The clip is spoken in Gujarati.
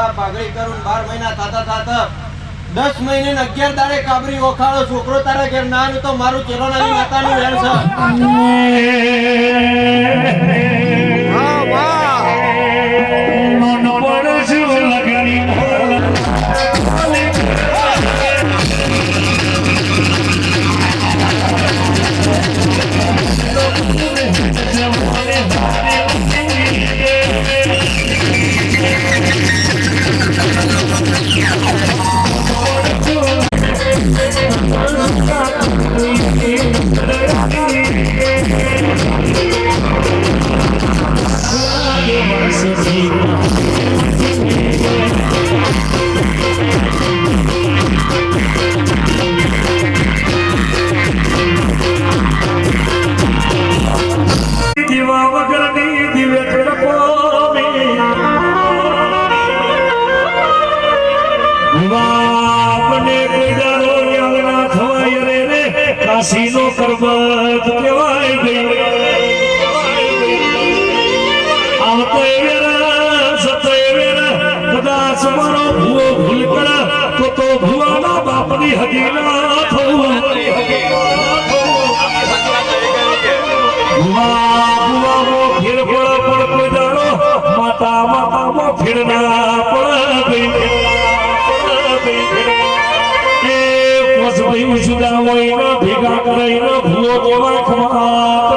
આ પાઘડી કરું 12 મહિના થાતા થાતા 10 મહિને ને 11 દાડે કાબરી ઓખાળો છોકરો તારા ઘેર ના આવ્યો તો મારું ચેલોનાની માતાનું વેણ છે વાહ વાહ નો પડે છે લગની કાશીનો પર્વત કહેવાય ગયો આવતો એવેરા સતો એવેરા કદાચ મારો ભૂવો ભૂલ કરે તો ભૂવાના બાપની હજી ના થવું ભૂવામાં ફેર પડે પણ કોઈ દાડો માતામાં ફેર ના પડે સુદા હોય ભેગા કરીને ભૂવો કેવા ખમાત